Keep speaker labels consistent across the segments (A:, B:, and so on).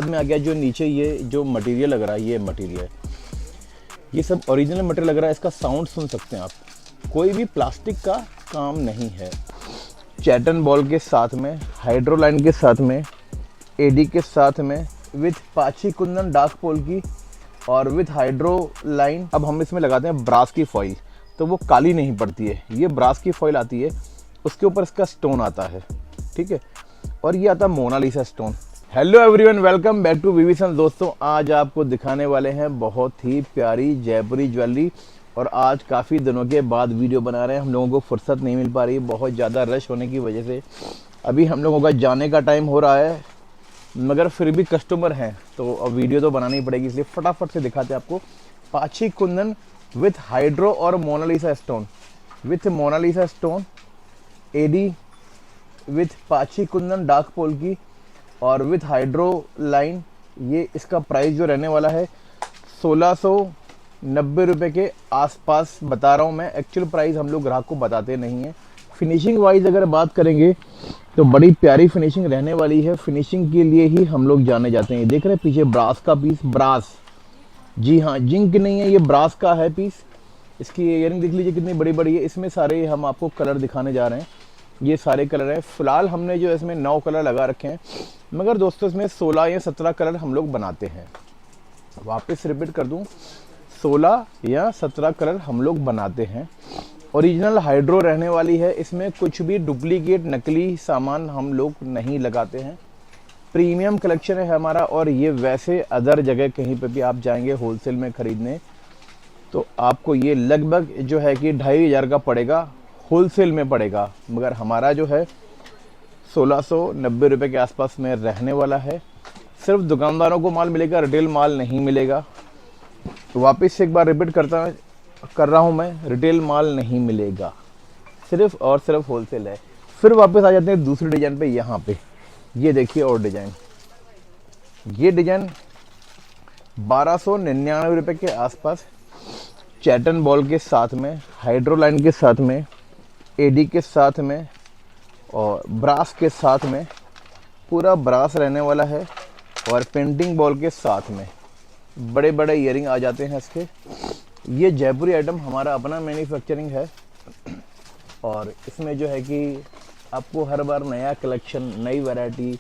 A: में आ गया जो नीचे ये जो मटेरियल लग रहा है, ये मटेरियल ये सब ओरिजिनल मटेरियल लग रहा है। इसका साउंड सुन सकते हैं आप, कोई भी प्लास्टिक का काम नहीं है। चैटन बॉल के साथ में, हाइड्रोलाइन के साथ में, एडी के साथ में, विथ पाची कुंदन डार्क पोल की और विथ हाइड्रो लाइन। अब हम इसमें लगाते हैं ब्रास की फॉइल, तो वो काली नहीं पड़ती है। ये ब्रास की फॉइल आती है, उसके ऊपर इसका स्टोन आता है, ठीक है। और ये आता है Mona Lisa stone. Hello everyone, welcome back to VV Sons. दोस्तों, आज आपको दिखाने वाले हैं बहुत ही प्यारी जयपुरी ज्वेलरी। और आज काफ़ी दिनों के बाद वीडियो बना रहे हैं। हम लोगों को फुर्सत नहीं मिल पा रही, बहुत ज़्यादा रश होने की वजह से अभी हम लोगों का जाने का टाइम हो रहा है, मगर फिर भी कस्टमर हैं तो अब वीडियो तो बनानी पड़ेगी, इसलिए फटाफट से दिखाते हैं आपको। पाची कुंदन विथ हाइड्रो और Mona Lisa stone, with Mona Lisa stone, AD with pachi kundan dark पोल की और विथ हाइड्रो लाइन। ये इसका प्राइस जो रहने वाला है 1690 रुपये के आसपास बता रहा हूँ मैं। एक्चुअल प्राइस हम लोग ग्राहक को बताते नहीं हैं। फिनिशिंग वाइज अगर बात करेंगे तो बड़ी प्यारी फिनिशिंग रहने वाली है। फिनिशिंग के लिए ही हम लोग जाने जाते हैं। देख रहे हैं पीछे ब्रास का पीस, ब्रास, जी हाँ, जिंक नहीं है, ये ब्रास का है पीस। इसकी इयरिंग देख लीजिए कितनी बड़ी बड़ी है। इसमें सारे हम आपको कलर दिखाने जा रहे हैं, ये सारे कलर हैं। फिलहाल हमने जो इसमें 9 कलर लगा रखे हैं, मगर दोस्तों इसमें 16 या 17 कलर हम लोग बनाते हैं। वापस रिपीट कर दूं, 16 या 17 कलर हम लोग बनाते हैं। ओरिजिनल हाइड्रो रहने वाली है। इसमें कुछ भी डुप्लीकेट नकली सामान हम लोग नहीं लगाते हैं। प्रीमियम कलेक्शन है हमारा। और ये वैसे अदर जगह कहीं पे भी आप जाएंगे होलसेल में ख़रीदने तो आपको ये लगभग जो है कि 2500 का पड़ेगा, होलसेल में पड़ेगा। मगर हमारा जो है 1690 रुपये के आसपास में रहने वाला है। सिर्फ दुकानदारों को माल मिलेगा, रिटेल माल नहीं मिलेगा। तो वापस से एक बार रिपीट कर रहा हूँ मैं, रिटेल माल नहीं मिलेगा, सिर्फ और सिर्फ होलसेल है। फिर वापस आ जाते हैं दूसरी डिज़ाइन पे। यहाँ पे ये देखिए और डिज़ाइन, ये डिज़ाइन 1299 रुपये के आसपास, चैटन बॉल के साथ में, हाइड्रोलाइन के साथ में, एडी के साथ में और ब्रास के साथ में, पूरा ब्रास रहने वाला है। और पेंटिंग बॉल के साथ में बड़े बड़े इयरिंग आ जाते हैं इसके। ये जयपुरी आइटम हमारा अपना मैन्युफैक्चरिंग है। और इसमें जो है कि आपको हर बार नया कलेक्शन, नई वैरायटी,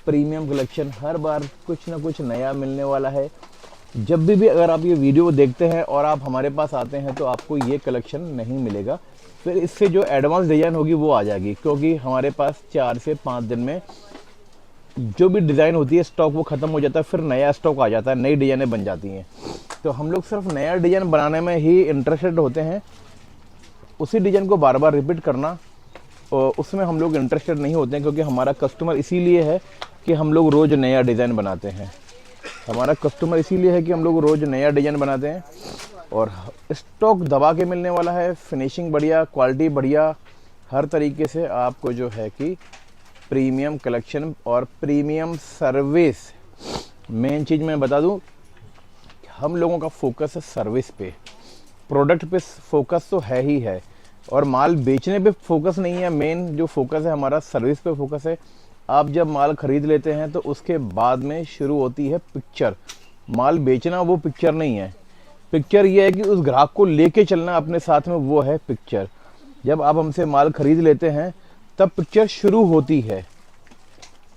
A: प्रीमियम कलेक्शन हर बार कुछ ना कुछ नया मिलने वाला है। जब भी अगर आप ये वीडियो देखते हैं और आप हमारे पास आते हैं तो आपको ये कलेक्शन नहीं मिलेगा। फिर इससे जो एडवांस डिज़ाइन होगी वो आ जाएगी, क्योंकि हमारे पास 4 से 5 दिन में जो भी डिज़ाइन होती है स्टॉक वो ख़त्म हो जाता है, फिर नया स्टॉक आ जाता है, नई डिज़ाइनें बन जाती हैं। तो हम लोग सिर्फ नया डिज़ाइन बनाने में ही इंटरेस्टेड होते हैं। उसी डिज़ाइन को बार बार रिपीट करना और उसमें हम लोग इंटरेस्टेड नहीं होते हैं, क्योंकि हमारा कस्टमर इसीलिए है कि हम लोग रोज़ नया डिज़ाइन बनाते हैं। हमारा कस्टमर इसीलिए है कि हम लोग रोज़ नया डिज़ाइन बनाते हैं। और स्टॉक दबा के मिलने वाला है, फिनिशिंग बढ़िया, क्वालिटी बढ़िया, हर तरीके से आपको जो है कि प्रीमियम कलेक्शन और प्रीमियम सर्विस। मेन चीज़ मैं बता दूं, हम लोगों का फोकस है सर्विस पे, प्रोडक्ट पे फोकस तो है ही है, और माल बेचने पे फोकस नहीं है। मेन जो फोकस है हमारा सर्विस पे फोकस है। आप जब माल खरीद लेते हैं तो उसके बाद में शुरू होती है पिक्चर। माल बेचना वो पिक्चर नहीं है। पिक्चर ये है कि उस ग्राहक को लेके चलना अपने साथ में, वो है पिक्चर। जब आप हमसे माल खरीद लेते हैं तब पिक्चर शुरू होती है,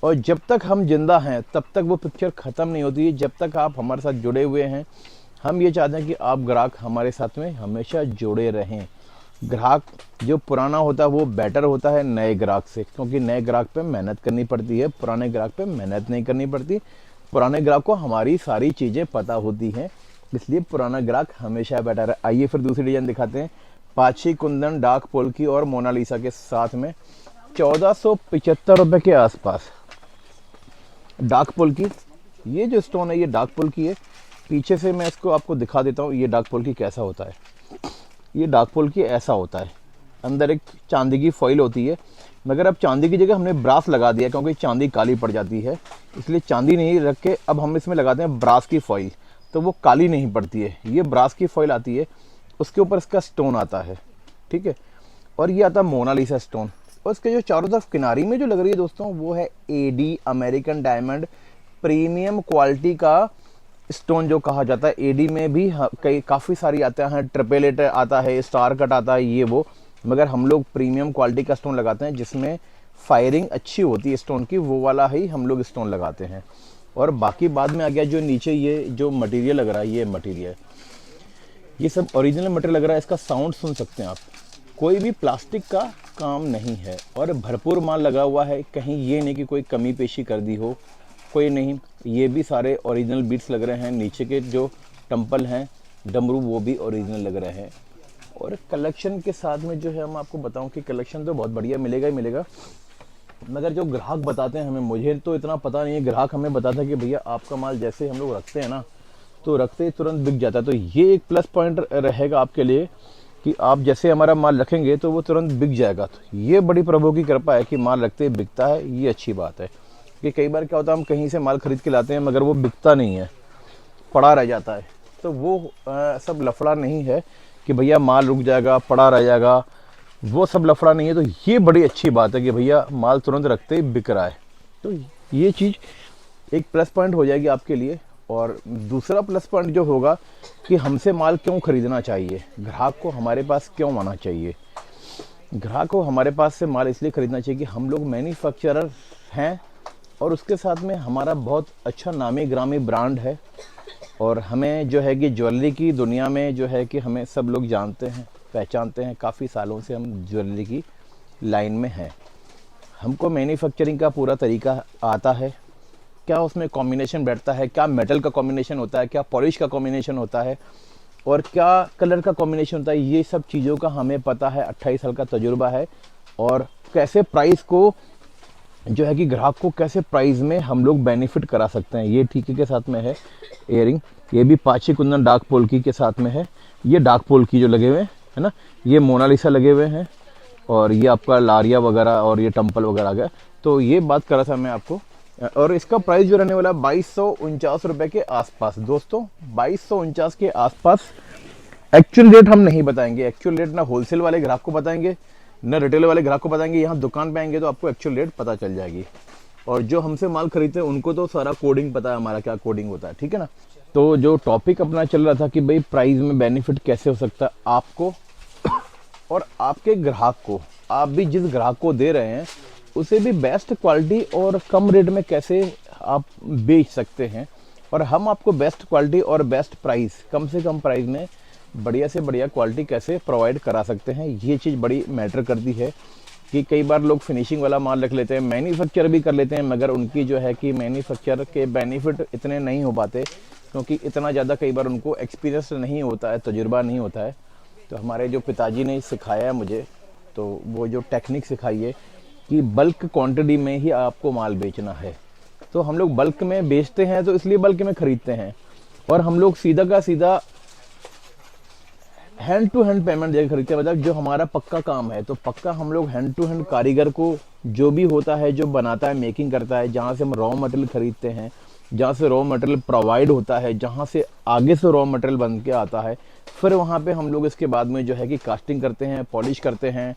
A: और जब तक हम जिंदा हैं तब तक वो पिक्चर ख़त्म नहीं होती है, जब तक आप हमारे साथ जुड़े हुए हैं। हम ये चाहते हैं कि आप ग्राहक हमारे साथ में हमेशा जुड़े रहें। ग्राहक जो पुराना होता है वो बेटर होता है नए ग्राहक से, क्योंकि नए ग्राहक पे मेहनत करनी पड़ती है, पुराने ग्राहक पे मेहनत नहीं करनी पड़ती। पुराने ग्राहक को हमारी सारी चीज़ें पता होती हैं, इसलिए पुराना ग्राहक हमेशा बेटर है। आइए फिर दूसरी डिज़ाइन दिखाते हैं। पाची कुंदन डार्क पोल की और मोनालिसा के साथ में 1475 रुपये के आसपास डार्क पोल की। ये जो स्टोन है ये डार्क पोल की है। पीछे से मैं इसको आपको दिखा देता हूँ ये डार्क पोल की कैसा होता है। ये डार्क पोल की ऐसा होता है, अंदर एक चांदी की फॉइल होती है, मगर अब चांदी की जगह हमने ब्रास लगा दिया, क्योंकि चांदी काली पड़ जाती है, इसलिए चांदी नहीं रख के अब हम इसमें लगाते हैं ब्रास की फॉइल, तो वो काली नहीं पड़ती है। ये ब्रास की फॉइल आती है, उसके ऊपर इसका स्टोन आता है, ठीक है। और ये आता है मोनालिसा स्टोन। और इसके जो चारों तरफ किनारी में जो लग रही है दोस्तों, वो है AD American diamond premium quality का स्टोन जो कहा जाता है। एडी में भी कई काफ़ी सारी आते हैं, ट्रिपल एट आता है, स्टार कट आता है, ये वो, मगर हम लोग प्रीमियम क्वालिटी का स्टोन लगाते हैं जिसमें फायरिंग अच्छी होती है स्टोन की, वो वाला ही हम लोग स्टोन लगाते हैं। और बाकी बाद में आ गया जो नीचे ये जो मटेरियल लग रहा है, ये मटेरियल, ये सब ओरिजिनल मटेरियल लग रहा है। इसका साउंड सुन सकते हैं आप, कोई भी प्लास्टिक का काम नहीं है और भरपूर माल लगा हुआ है। कहीं ये नहीं कि कोई कमी पेशी कर दी हो, कोई नहीं। ये भी सारे ओरिजिनल बीट्स लग रहे हैं। नीचे के जो टम्पल हैं, डमरू, वो भी ओरिजिनल लग रहे हैं। और कलेक्शन के साथ में जो है, हम आपको बताऊं कि कलेक्शन तो बहुत बढ़िया मिलेगा ही मिलेगा, मगर जो ग्राहक बताते हैं हमें, मुझे तो इतना पता नहीं है, ग्राहक हमें बताता है कि भैया आपका माल जैसे हम लोग रखते हैं ना, तो रखते ही तुरंत बिक जाता है। तो ये एक प्लस पॉइंट रहेगा आपके लिए कि आप जैसे हमारा माल रखेंगे तो वो तुरंत बिक जाएगा। तो ये बड़ी प्रभु की कृपा है कि माल रखते ही बिकता है, ये अच्छी बात है। कि कई बार क्या होता है, हम कहीं से माल खरीद के लाते हैं मगर वो बिकता नहीं है, पड़ा रह जाता है। तो वो सब लफड़ा नहीं है कि भैया माल रुक जाएगा, पड़ा रह जाएगा, वो सब लफड़ा नहीं है। तो ये बड़ी अच्छी बात है कि भैया माल तुरंत रखते ही बिक रहा है। तो ये चीज़ एक प्लस पॉइंट हो जाएगी आपके लिए। और दूसरा प्लस पॉइंट जो होगा कि हमसे माल क्यों खरीदना चाहिए, ग्राहक को हमारे पास क्यों आना चाहिए। ग्राहक को हमारे पास से माल इसलिए खरीदना चाहिए कि हम लोग मैन्युफैक्चरर हैं और उसके साथ में हमारा बहुत अच्छा नामी ग्रामी ब्रांड है। और हमें जो है कि ज्वेलरी की दुनिया में जो है कि हमें सब लोग जानते हैं, पहचानते हैं। काफ़ी सालों से हम ज्वेलरी की लाइन में हैं। हमको मैन्युफैक्चरिंग का पूरा तरीका आता है, क्या उसमें कॉम्बिनेशन बैठता है, क्या मेटल का कॉम्बिनेशन होता है, क्या पॉलिश का कॉम्बिनेशन होता है और क्या कलर का कॉम्बिनेशन होता है, ये सब चीज़ों का हमें पता है। 28 साल का तजुर्बा है। और कैसे प्राइस को जो है कि ग्राहक को कैसे प्राइस में हम लोग बेनिफिट करा सकते हैं। ये टीके के साथ में है इयरिंग, ये भी पाची कुंदन डार्क पोल्की के साथ में है। ये डार्क पोल्की जो लगे हुए हैं है ना, ये मोनालिसा लगे हुए हैं और ये आपका लारिया वगैरह और ये टम्पल वगैरह आ गया। तो ये बात कर रहा था मैं आपको। और इसका प्राइस जो रहने वाला है 2249 रुपये के आसपास। दोस्तों 2249 के आसपास। एक्चुअल रेट हम नहीं बताएंगे, एक्चुअल रेट ना होलसेल वाले ग्राहक को बताएंगे ना रिटेल वाले ग्राहक को बताएंगे। यहाँ दुकान पे आएंगे तो आपको एक्चुअल रेट पता चल जाएगी। और जो हमसे माल खरीदते हैं उनको तो सारा कोडिंग पता है, हमारा क्या कोडिंग होता है, ठीक है ना। तो जो टॉपिक अपना चल रहा था कि भाई प्राइस में बेनिफिट कैसे हो सकता है आपको और आपके ग्राहक को, आप भी जिस ग्राहक को दे रहे हैं उसे भी बेस्ट क्वालिटी और कम रेट में कैसे आप बेच सकते हैं। और हम आपको बेस्ट क्वालिटी और बेस्ट प्राइस, कम से कम प्राइस में बढ़िया से बढ़िया क्वालिटी कैसे प्रोवाइड करा सकते हैं। ये चीज़ बड़ी मैटर करती है कि कई बार लोग फिनिशिंग वाला माल रख लेते हैं, मैन्युफैक्चर भी कर लेते हैं, मगर उनकी जो है कि मैन्युफैक्चर के बेनिफिट इतने नहीं हो पाते क्योंकि इतना ज़्यादा कई बार उनको एक्सपीरियंस नहीं होता है, तजुर्बा नहीं होता है। तो हमारे जो पिताजी ने सिखाया है मुझे, तो वो जो टेक्निक सिखाई है कि बल्क क्वांटिटी में ही आपको माल बेचना है। तो हम लोग बल्क में बेचते हैं तो इसलिए बल्क में खरीदते हैं। और हम लोग सीधा का सीधा हैंड टू हैंड पेमेंट देकर खरीदते हैं। मतलब जो हमारा पक्का काम है तो पक्का हम लोग हैंड टू हैंड कारीगर को जो भी होता है, जो बनाता है, मेकिंग करता है, जहाँ से हम रॉ मटेरियल खरीदते हैं, जहाँ से रॉ मटेरियल प्रोवाइड होता है, जहाँ से आगे से रॉ मटेरियल बन के आता है, फिर वहाँ पे हम लोग इसके बाद में जो है कि कास्टिंग करते हैं, पॉलिश करते हैं,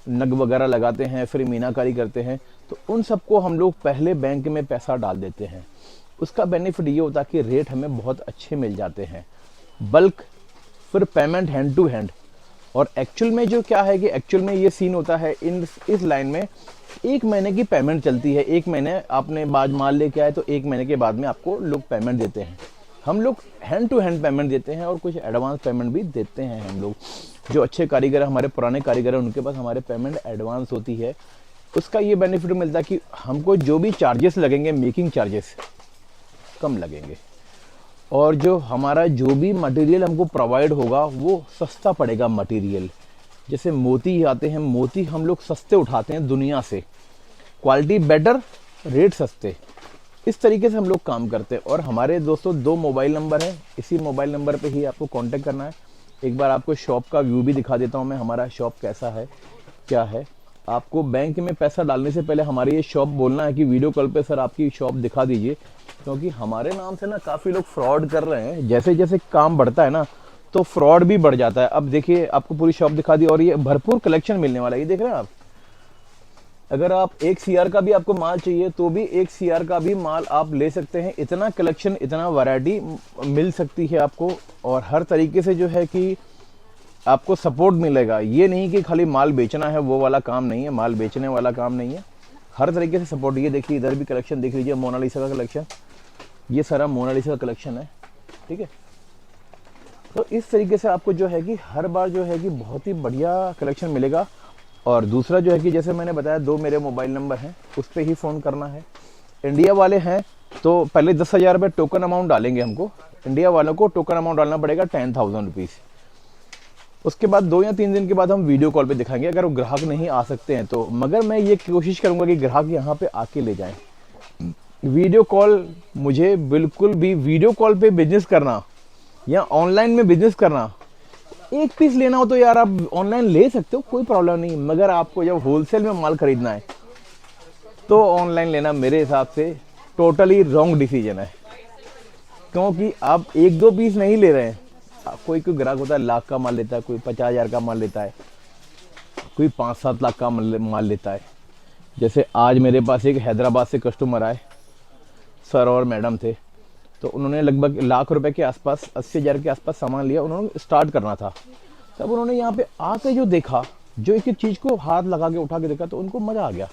A: नग वगैरह लगाते हैं, फिर मीनाकारी करते हैं। तो उन सबको हम लोग पहले बैंक में पैसा डाल देते हैं। उसका बेनिफिट ये होता है कि रेट हमें बहुत अच्छे मिल जाते हैं, बल्क, फिर पेमेंट हैंड टू हैंड। और एक्चुअल में जो क्या है कि एक्चुअल में ये सीन होता है इस लाइन में 1 महीने की पेमेंट चलती है। 1 महीने आपने बाद माल लेके आए तो 1 महीने के बाद में आपको लोग पेमेंट देते हैं। हम लोग हैंड टू हैंड पेमेंट देते हैं और कुछ एडवांस पेमेंट भी देते हैं। हम लोग जो अच्छे कारीगर हैं, हमारे पुराने कारीगर हैं, उनके पास हमारे पेमेंट एडवांस होती है। उसका ये बेनिफिट मिलता है कि हमको जो भी चार्जेस लगेंगे, मेकिंग चार्जेस कम लगेंगे और जो हमारा जो भी मटेरियल हमको प्रोवाइड होगा वो सस्ता पड़ेगा मटेरियल। जैसे मोती आते हैं, मोती हम लोग सस्ते उठाते हैं दुनिया से, क्वालिटी बेटर, रेट सस्ते। इस तरीके से हम लोग काम करते हैं। और हमारे दोस्तों 2 मोबाइल नंबर हैं, इसी मोबाइल नंबर पे ही आपको कांटेक्ट करना है। एक बार आपको शॉप का व्यू भी दिखा देता हूँ मैं, हमारा शॉप कैसा है, क्या है। आपको बैंक में पैसा डालने से पहले हमारी ये शॉप बोलना है कि वीडियो कॉल पे सर आपकी शॉप दिखा दीजिए, क्योंकि हमारे नाम से ना काफ़ी लोग फ्रॉड कर रहे हैं। जैसे जैसे काम बढ़ता है ना तो फ्रॉड भी बढ़ जाता है। अब देखिए आपको पूरी शॉप दिखा दी और ये भरपूर कलेक्शन मिलने वाला है। ये देख रहे हैं आप, अगर आप 1 CR का भी आपको माल चाहिए तो भी 1 CR का भी माल आप ले सकते हैं। इतना कलेक्शन, इतना वैरायटी मिल सकती है आपको, और हर तरीके से जो है कि आपको सपोर्ट मिलेगा। ये नहीं कि खाली माल बेचना है, वो वाला काम नहीं है, माल बेचने वाला काम नहीं है, हर तरीके से सपोर्ट। ये देखिए इधर भी कलेक्शन देख लीजिए, मोनालिसा का कलेक्शन, ये सारा मोनालिसा का कलेक्शन है, ठीक है। तो इस तरीके से आपको जो है कि हर बार जो है कि बहुत ही बढ़िया कलेक्शन मिलेगा। और दूसरा जो है कि जैसे मैंने बताया 2 मेरे मोबाइल नंबर हैं, उस पर ही फ़ोन करना है। इंडिया वाले हैं तो पहले 10,000 रुपये टोकन अमाउंट डालेंगे हमको। इंडिया वालों को टोकन अमाउंट डालना पड़ेगा 10,000 रुपीज़। उसके बाद 2 या 3 दिन के बाद हम वीडियो कॉल पे दिखाएंगे, अगर वो ग्राहक नहीं आ सकते हैं तो। मगर मैं ये कोशिश करूँगा कि ग्राहक यहाँ पे आके ले जाएँ। वीडियो कॉल, मुझे बिल्कुल भी वीडियो कॉल पे बिजनेस करना या ऑनलाइन में बिजनेस करना, एक पीस लेना हो तो यार आप ऑनलाइन ले सकते हो, कोई प्रॉब्लम नहीं। मगर आपको जब होलसेल में माल खरीदना है तो ऑनलाइन लेना मेरे हिसाब से टोटली रॉन्ग डिसीजन है। क्योंकि आप 1-2 पीस नहीं ले रहे हैं। कोई कोई ग्राहक होता है लाख का माल लेता है, कोई 50,000 का माल लेता है, कोई 5-7 लाख का माल लेता है। जैसे आज मेरे पास एक हैदराबाद से कस्टमर आए, सर और मैडम थे, तो उन्होंने लगभग लाख रुपए के आसपास, 80,000 के आसपास सामान लिया। उन्होंने स्टार्ट करना था, तब उन्होंने यहाँ पे आके जो देखा, जो एक एक चीज़ को हाथ लगा के उठा के देखा, तो उनको मज़ा आ गया।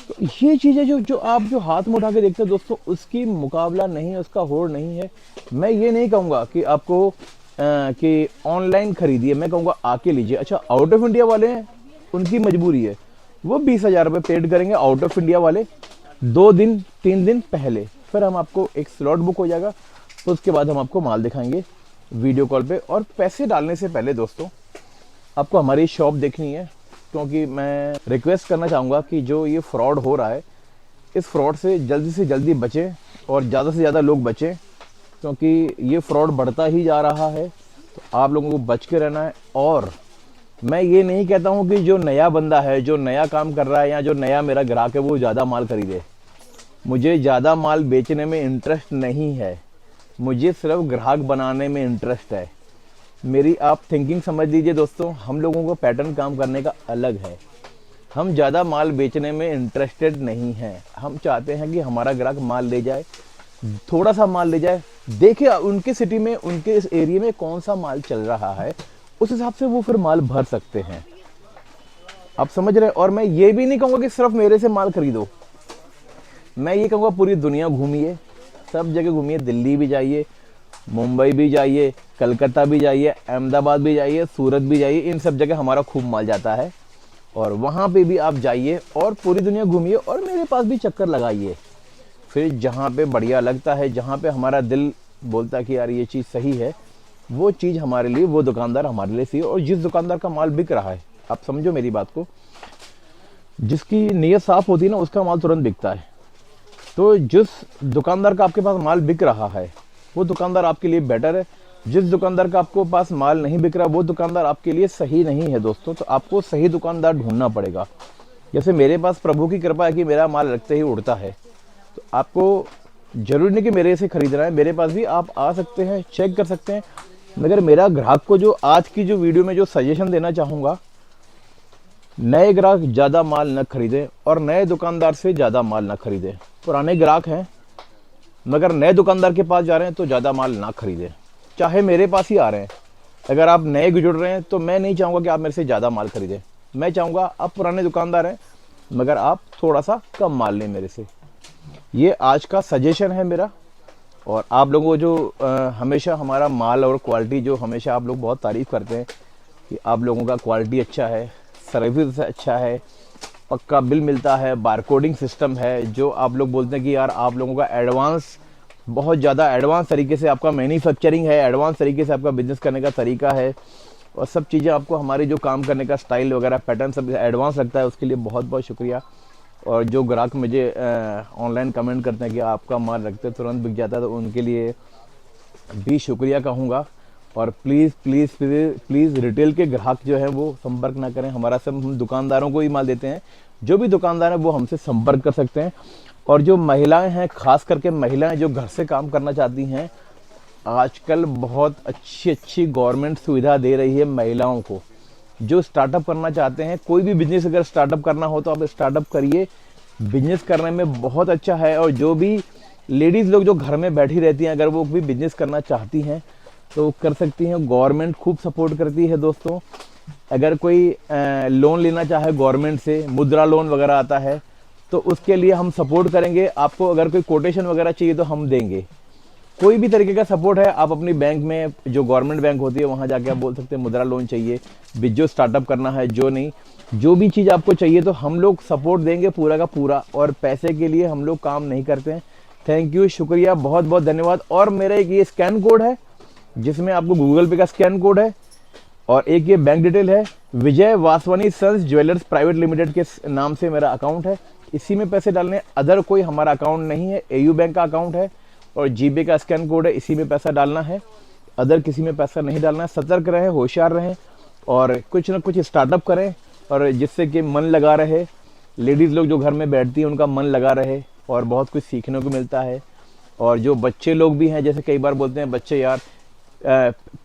A: तो ये चीज़ें जो आप जो हाथ में उठा के देखते हैं दोस्तों, उसकी मुकाबला नहीं है, उसका होड़ नहीं है। मैं ये नहीं कहूँगा कि आपको कि ऑनलाइन खरीदिए, मैं कहूँगा आके लीजिए। अच्छा, आउट ऑफ इंडिया वाले हैं, उनकी मजबूरी है, वो 20,000 रुपये पेड करेंगे आउट ऑफ इंडिया वाले 2 दिन 3 दिन पहले। फिर हम आपको एक स्लॉट बुक हो जाएगा, तो उसके बाद हम आपको माल दिखाएंगे वीडियो कॉल पे। और पैसे डालने से पहले दोस्तों आपको हमारी शॉप देखनी है, क्योंकि मैं रिक्वेस्ट करना चाहूँगा कि जो ये फ्रॉड हो रहा है, इस फ्रॉड से जल्दी बचें और ज़्यादा से ज़्यादा लोग बचें, क्योंकि ये फ्रॉड बढ़ता ही जा रहा है। तो आप लोगों को बच के रहना है। और मैं ये नहीं कहता हूँ कि जो नया बंदा है, जो नया काम कर रहा है, या जो नया मेरा ग्राहक है, वो ज़्यादा माल खरीदे। मुझे ज़्यादा माल बेचने में इंटरेस्ट नहीं है, मुझे सिर्फ ग्राहक बनाने में इंटरेस्ट है। मेरी आप थिंकिंग समझ लीजिए दोस्तों, हम लोगों को पैटर्न काम करने का अलग है। हम ज़्यादा माल बेचने में इंटरेस्टेड नहीं हैं। हम चाहते हैं कि हमारा ग्राहक माल ले जाए, थोड़ा सा माल ले जाए, देखे उनके सिटी में, उनके इस एरिया में कौन सा माल चल रहा है, उस हिसाब से वो फिर माल भर सकते हैं। आप समझ रहे हैं। और मैं ये भी नहीं कहूँगा कि सिर्फ मेरे से माल खरीदो, मैं ये कहूँगा पूरी दुनिया घूमिए, सब जगह घूमिए। दिल्ली भी जाइए, मुंबई भी जाइए, कलकत्ता भी जाइए, अहमदाबाद भी जाइए, सूरत भी जाइए, इन सब जगह हमारा खूब माल जाता है। और वहाँ पे भी आप जाइए और पूरी दुनिया घूमिए और मेरे पास भी चक्कर लगाइए। फिर जहाँ पे बढ़िया लगता है, जहाँ पे हमारा दिल बोलता है कि यार ये चीज़ सही है, वो चीज़ हमारे लिए, वो दुकानदार हमारे लिए सही है। और जिस दुकानदार का माल बिक रहा है, आप समझो मेरी बात को, जिसकी नीयत साफ़ होती है ना, उसका माल तुरंत बिकता है। तो जिस दुकानदार का आपके पास माल बिक रहा है, वो दुकानदार आपके लिए बेटर है। जिस दुकानदार का आपको पास माल नहीं बिक रहा, वो दुकानदार आपके लिए सही नहीं है दोस्तों। तो आपको सही दुकानदार ढूंढना पड़ेगा। जैसे मेरे पास प्रभु की कृपा है कि मेरा माल रखते ही उड़ता है, तो आपको जरूरी नहीं कि मेरे से खरीदना है, मेरे पास भी आप आ सकते हैं, चेक कर सकते हैं। मगर मेरा ग्राहक को जो आज की जो वीडियो में जो सजेशन देना चाहूँगा, नए ग्राहक ज़्यादा माल न खरीदें और नए दुकानदार से ज़्यादा माल न खरीदें। पुराने ग्राहक हैं मगर नए दुकानदार के पास जा रहे हैं तो ज़्यादा माल ना खरीदें, चाहे मेरे पास ही आ रहे हैं। अगर आप नए जुड़ रहे हैं तो मैं नहीं चाहूँगा कि आप मेरे से ज़्यादा माल खरीदें। मैं चाहूँगा आप पुराने दुकानदार हैं मगर आप थोड़ा सा कम माल लें मेरे से। ये आज का सजेशन है मेरा। और आप लोगों को जो हमेशा हमारा माल और क्वालिटी, जो हमेशा आप लोग बहुत तारीफ़ करते हैं कि आप लोगों का क्वालिटी अच्छा है, सर्विस अच्छा है, पक्का बिल मिलता है, बारकोडिंग सिस्टम है, जो आप लोग बोलते हैं कि यार आप लोगों का एडवांस, बहुत ज़्यादा एडवांस तरीके से आपका मैन्युफैक्चरिंग है, एडवांस तरीके से आपका बिजनेस करने का तरीका है, और सब चीज़ें आपको, हमारी जो काम करने का स्टाइल वगैरह पैटर्न सब एडवांस लगता है। उसके लिए बहुत बहुत शुक्रिया। और जो ग्राहक मुझे ऑनलाइन कमेंट करते हैं कि आपका माल रखते तुरंत बिक जाता है, तो उनके लिए भी शुक्रिया कहूँगा। और please please please please retail के ग्राहक जो है वो संपर्क ना करें हमारा, सब हम दुकानदारों को ही माल देते हैं। जो भी दुकानदार है वो हमसे संपर्क कर सकते हैं। और जो महिलाएं हैं, खास करके महिलाएं जो घर से काम करना चाहती हैं, आजकल बहुत अच्छी अच्छी गवर्नमेंट सुविधा दे रही है महिलाओं को। जो स्टार्टअप करना चाहते हैं, कोई भी बिजनेस अगर स्टार्टअप करना हो तो आप स्टार्टअप करिए, बिजनेस करने में बहुत अच्छा है। और जो भी लेडीज़ लोग जो घर में बैठी रहती हैं, अगर वो भी बिजनेस करना चाहती हैं तो कर सकती हैं। गवर्नमेंट खूब सपोर्ट करती है दोस्तों। अगर कोई लोन लेना चाहे गवर्नमेंट से, मुद्रा लोन वगैरह आता है, तो उसके लिए हम सपोर्ट करेंगे। आपको अगर कोई कोटेशन वगैरह चाहिए तो हम देंगे। कोई भी तरीके का सपोर्ट है, आप अपनी बैंक में, जो गवर्नमेंट बैंक होती है वहाँ जाके आप बोल सकते हैं मुद्रा लोन चाहिए, जो स्टार्टअप करना है, जो नहीं, जो भी चीज़ आपको चाहिए तो हम लोग सपोर्ट देंगे पूरा का पूरा। और पैसे के लिए हम लोग काम नहीं करते हैं। थैंक यू, शुक्रिया, बहुत बहुत धन्यवाद। और मेरा एक ये स्कैन कोड है जिसमें आपको गूगल पे का स्कैन कोड है, और एक ये बैंक डिटेल है, Vijay Vaswani sons jewellers private limited के नाम से मेरा अकाउंट है, इसी में पैसे डालने। अदर कोई हमारा अकाउंट नहीं है, एयू बैंक का अकाउंट है और जीपे का स्कैन कोड है, इसी में पैसा डालना है। अदर किसी में पैसा नहीं डालना है। सतर्क रहें, होशियार रहें और कुछ ना कुछ स्टार्टअप करें, और जिससे कि मन लगा रहे। लेडीज़ लोग जो घर में बैठती हैं उनका मन लगा रहे और बहुत कुछ सीखने को मिलता है। और जो बच्चे लोग भी हैं, जैसे कई बार बोलते हैं बच्चे, यार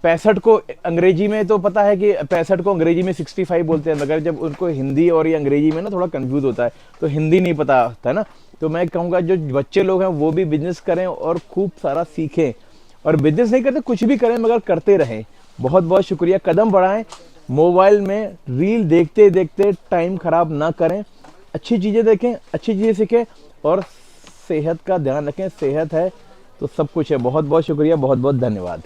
A: 65 को अंग्रेजी में तो पता है कि 65 को अंग्रेजी में 65 बोलते हैं, मगर जब उनको हिंदी और ये अंग्रेजी में ना थोड़ा कंफ्यूज होता है, तो हिंदी नहीं पता होता है ना। तो मैं कहूँगा जो बच्चे लोग हैं वो भी बिजनेस करें और खूब सारा सीखें। और बिजनेस नहीं करते, कुछ भी करें मगर करते रहें। बहुत बहुत शुक्रिया। कदम बढ़ाएं, मोबाइल में रील देखते देखते टाइम ख़राब ना करें, अच्छी चीज़ें देखें, अच्छी चीज़ें सीखें और सेहत का ध्यान रखें। सेहत है तो सब कुछ है। बहुत बहुत शुक्रिया, बहुत बहुत धन्यवाद।